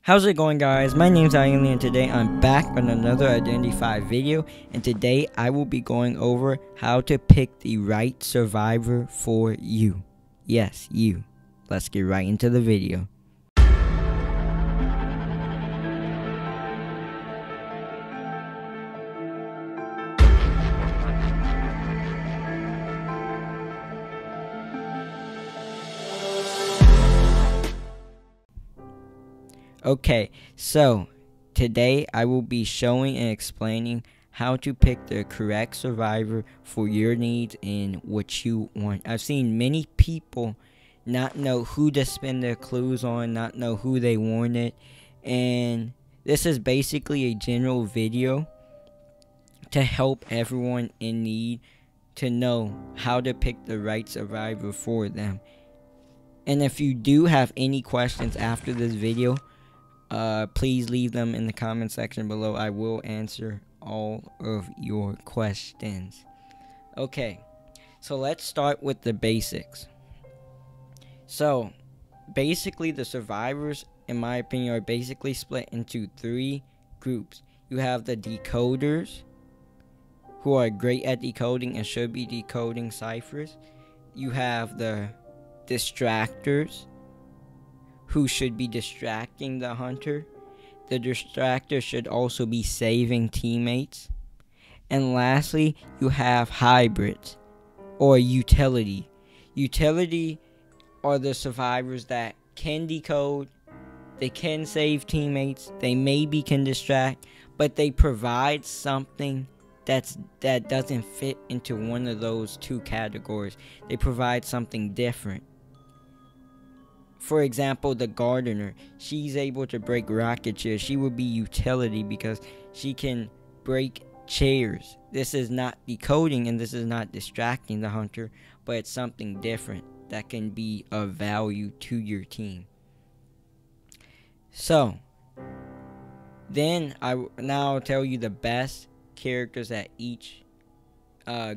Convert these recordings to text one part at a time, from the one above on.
How's it going, guys? My name's Alien, and today I'm back on another Identity 5 video, and today I will be going over how to pick the right survivor for you. Yes, you. Let's get right into the video. Okay, so today I will be showing and explaining how to pick the correct survivor for your needs and what you want. I've seen many people not know who to spend their clues on, not know who they wanted, and this is basically a general video to help everyone in need to know how to pick the right survivor for them. And if you do have any questions after this video, please leave them in the comment section below. I will answer all of your questions. Okay, so let's start with the basics. So, basically the survivors, in my opinion, are basically split into three groups. You have the decoders, who are great at decoding and should be decoding ciphers. You have the distractors, who should be distracting the hunter. The distractor should also be saving teammates. And lastly, you have hybrids, or utility. Utility are the survivors that can decode, they can save teammates, they maybe can distract, but they provide something that doesn't fit into one of those two categories. They provide something different. For example, the gardener, she's able to break rocket chairs. She would be utility because she can break chairs. This is not decoding and this is not distracting the hunter, but it's something different that can be of value to your team. So, then I'll tell you the best characters at each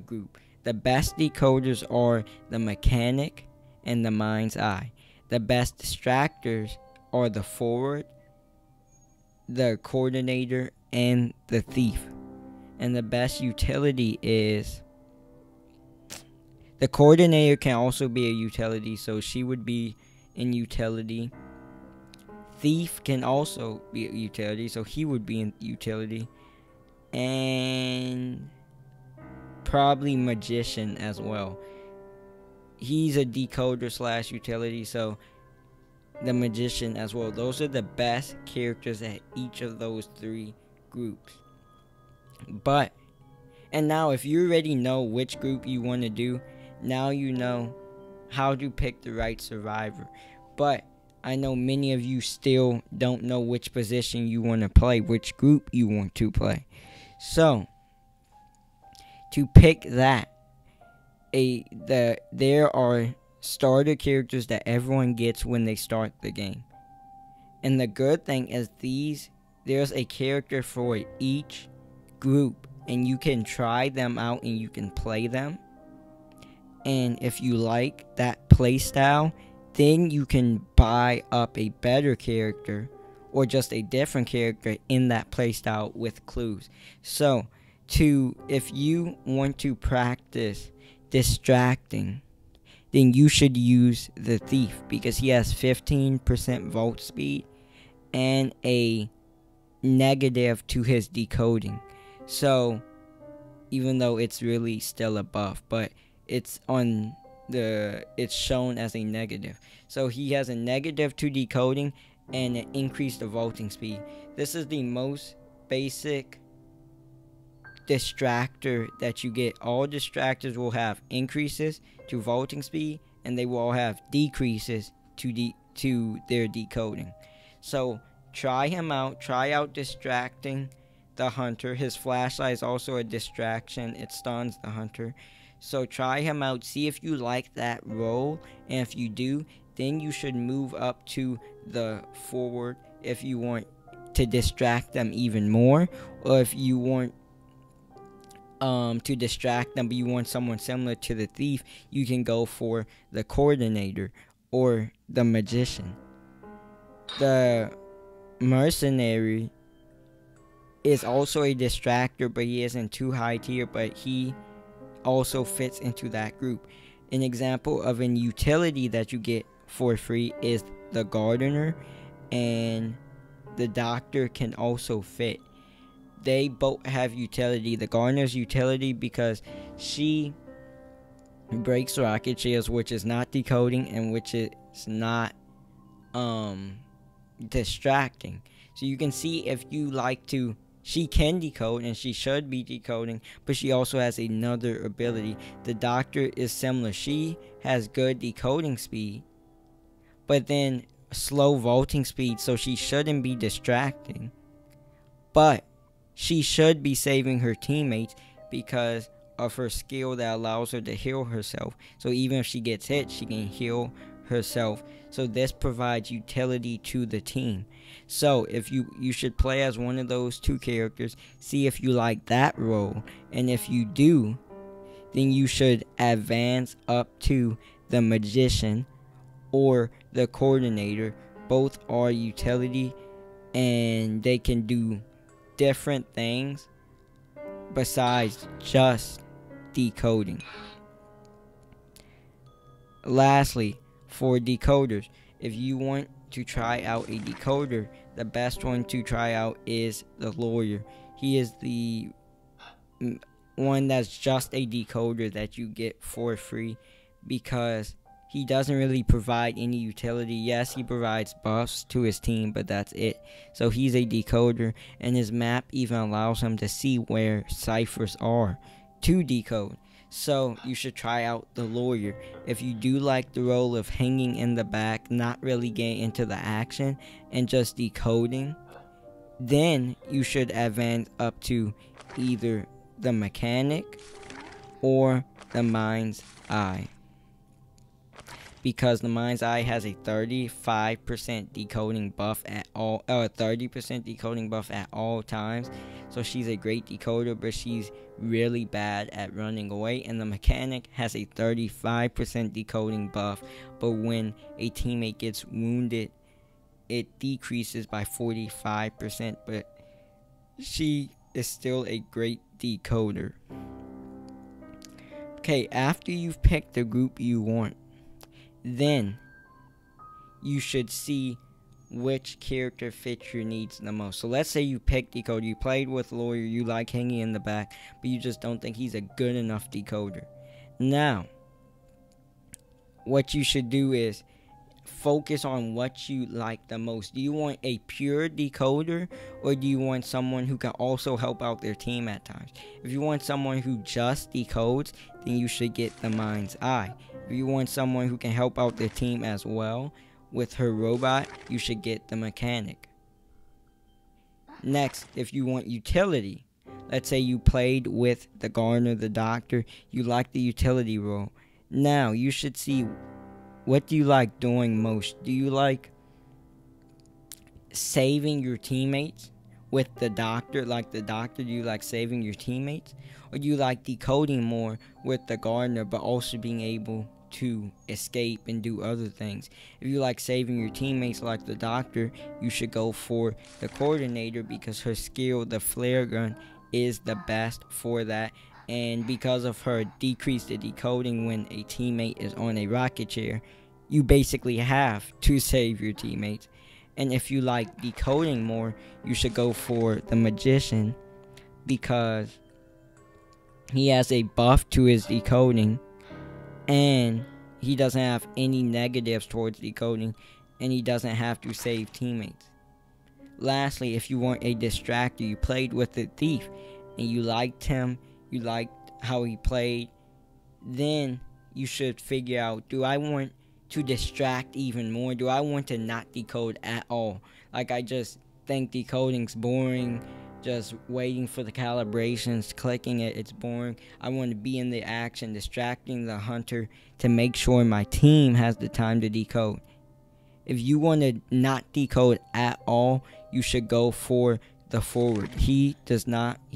group. The best decoders are the mechanic and the mind's eye. The best distractors are the forward, the coordinator, and the thief. And the best utility is the coordinator can also be a utility, so she would be in utility. Thief can also be a utility, so he would be in utility. And probably magician as well. He's a decoder slash utility, so the magician as well. Those are the best characters at each of those three groups. And now if you already know which group you want to do, now you know how to pick the right survivor. But I know many of you still don't know which position you want to play, which group you want to play. So, to pick that, there are starter characters that everyone gets when they start the game. And the good thing is there's a character for each group, and you can try them out and you can play them. And if you like that playstyle, then you can buy up a better character or just a different character in that playstyle with clues. So, if you want to practice distracting, then you should use the thief because he has 15% vault speed and a negative to his decoding. So even though it's really still a buff, but it's shown as a negative. So he has a negative to decoding and an increased vaulting speed. This is the most basic distractor that you get. All distractors will have increases to vaulting speed, and they will all have decreases to their decoding. So try him out. Try out distracting the hunter. His flashlight is also a distraction. It stuns the hunter. So try him out. See if you like that role, and if you do, then you should move up to the forward if you want to distract them even more, or if you want to distract them but you want someone similar to the thief, you can go for the coordinator or the magician. The Mercenary is also a distractor, but he isn't too high tier, but he also fits into that group. An example of an utility that you get for free is the gardener, and the doctor can also fit. They both have utility. The gardener's utility because she breaks rocket shields, which is not decoding and which is not distracting. So you can see if you like to, she can decode and she should be decoding, but she also has another ability. The doctor is similar. She has good decoding speed, but then slow vaulting speed, so she shouldn't be distracting, but she should be saving her teammates because of her skill that allows her to heal herself. So even if she gets hit, she can heal herself. So this provides utility to the team. So if you should play as one of those two characters, see if you like that role, and if you do, then you should advance up to the magician or the coordinator. Both are utility and they can do different things besides just decoding. Lastly, for decoders, if you want to try out a decoder, the best one to try out is the lawyer. He is the one that's just a decoder that you get for free because he doesn't really provide any utility. Yes, he provides buffs to his team, but that's it. So he's a decoder, and his map even allows him to see where ciphers are to decode. So you should try out the lawyer. If you do like the role of hanging in the back, not really getting into the action, and just decoding, then you should advance up to either the mechanic or the mind's eye, because the mind's eye has a 35% decoding buff at all, 30% decoding buff at all times. So she's a great decoder, but she's really bad at running away. And the mechanic has a 35% decoding buff, but when a teammate gets wounded, it decreases by 45%, but she is still a great decoder. Okay, after you've picked the group you want, then you should see which character fits your needs the most. So let's say you picked decoder, you played with lawyer, you like hanging in the back, but you just don't think he's a good enough decoder. Now, what you should do is focus on what you like the most. Do you want a pure decoder, or do you want someone who can also help out their team at times? If you want someone who just decodes, then you should get the mind's eye. If you want someone who can help out their team as well with her robot, you should get the mechanic. Next, if you want utility, let's say you played with the gardener, the doctor, you like the utility role. Now you should see, what do you like doing most? Do you like saving your teammates with the doctor? Like the doctor, do you like saving your teammates? Or do you like decoding more with the gardener, but also being able to escape and do other things? If you like saving your teammates like the doctor, you should go for the coordinator, because her skill, the flare gun, is the best for that. And because of her decrease the decoding when a teammate is on a rocket chair, you basically have to save your teammates. And if you like decoding more, you should go for the magician, because he has a buff to his decoding, and he doesn't have any negatives towards decoding, and he doesn't have to save teammates. Lastly, if you want a distractor, you played with the thief and you liked him, you liked how he played, then you should figure out, do I want to distract even more? Do I want to not decode at all? Like, I just think decoding's boring, just waiting for the calibrations, clicking it, it's boring. I want to be in the action, distracting the hunter to make sure my team has the time to decode. If you want to not decode at all, you should go for the forward. He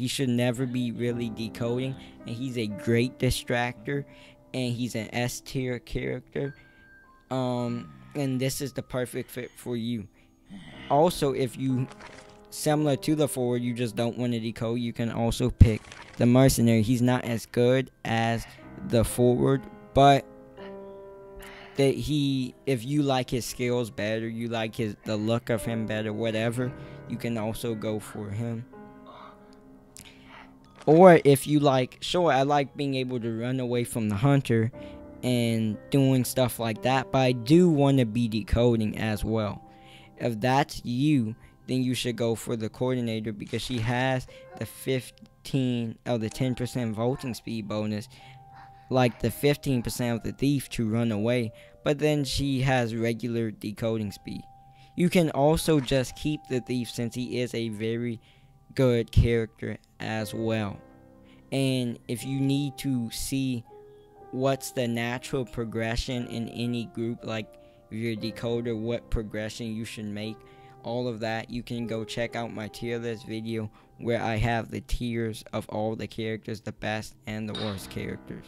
should never be really decoding, and he's a great distractor, and he's an S tier character. And this is the perfect fit for you. also, if you, similar to the forward, you just don't want to decode, you can also pick the Mercenary. He's not as good as the forward, but that if you like his skills better, you like the look of him better, whatever, you can also go for him. Or if you like, sure, I like being able to run away from the hunter and doing stuff like that, but I do want to be decoding as well. If that's you, then you should go for the coordinator, because she has the 10% vaulting speed bonus, like the 15% of the thief to run away, but then she has regular decoding speed. You can also just keep the thief, since he is a very good character as well. And if you need to see what's the natural progression in any group, like if you're a decoder, what progression you should make, all of that, you can go check out my tier list video where I have the tiers of all the characters, the best and the worst characters.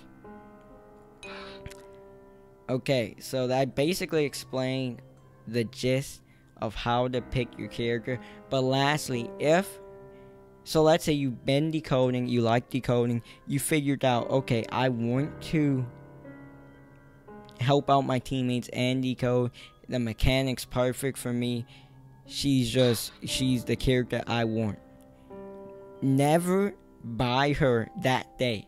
Okay, so that basically explained the gist of how to pick your character. But lastly, so let's say you've been decoding, you like decoding, you figured out, okay, I want to help out my teammates and decode, the mechanic's perfect for me, she's the character I want. Never buy her that day.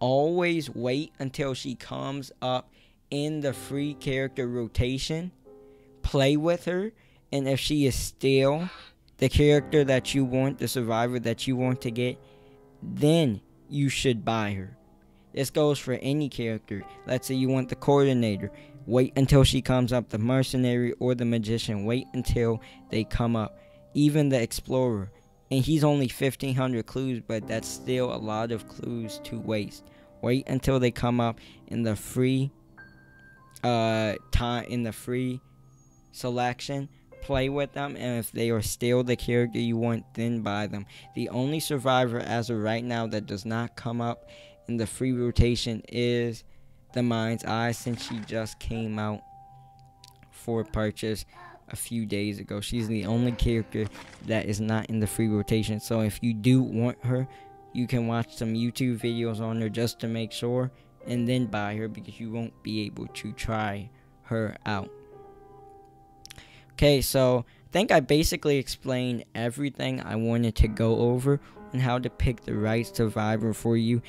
Always wait until she comes up in the free character rotation, play with her, and if she is still the character that you want, the survivor that you want to get, then you should buy her. This goes for any character. Let's say you want the coordinator. Wait until she comes up. The mercenary or the magician, wait until they come up. Even the explorer. And he's only 1,500 clues, but that's still a lot of clues to waste. Wait until they come up in the free selection. Play with them, and if they are still the character you want, then buy them. The only survivor as of right now that does not come up in the free rotation is the Mind's Eye, since she just came out for purchase a few days ago. She's the only character that is not in the free rotation. So if you do want her, you can watch some YouTube videos on her just to make sure, and then buy her, because you won't be able to try her out. Okay, so I think I basically explained everything I wanted to go over on how to pick the right survivor for you.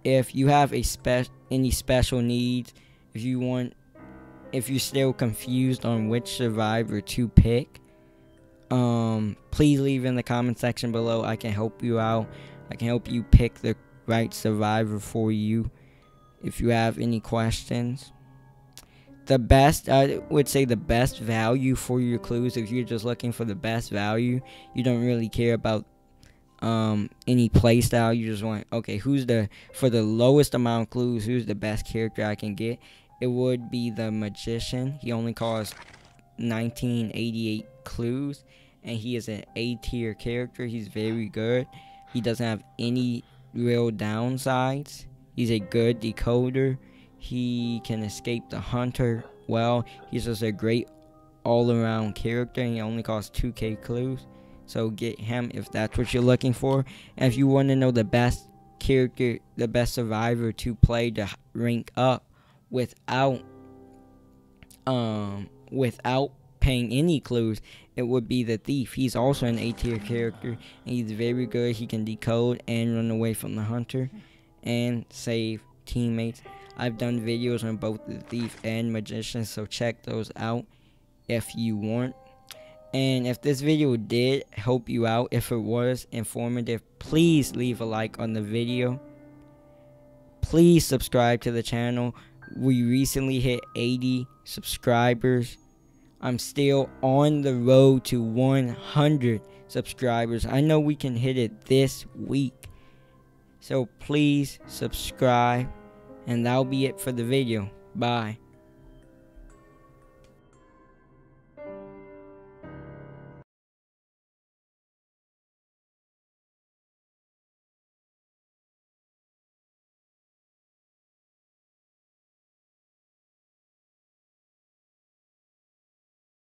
If you have any special needs, if you're still confused on which survivor to pick, please leave in the comment section below. I can help you out. I can help you pick the right survivor for you if you have any questions. I would say the best value for your clues, if you're just looking for the best value, you don't really care about any playstyle, you just want, okay, for the lowest amount of clues, who's the best character I can get, it would be the magician. He only costs 1988 clues, and he is an A tier character. He's very good. He doesn't have any real downsides. He's a good decoder. He can escape the hunter well. He's just a great all-around character, and he only costs 2k clues. So get him if that's what you're looking for. And if you want to know the best character, the best survivor to play to rank up without paying any clues, it would be the thief. He's also an A tier character, and he's very good. He can decode and run away from the hunter and save teammates. I've done videos on both the thief and magician, so check those out if you want. And if this video did help you out, if it was informative, please leave a like on the video. Please subscribe to the channel. We recently hit 80 subscribers. I'm still on the road to 100 subscribers. I know we can hit it this week. So please subscribe. And that'll be it for the video. Bye.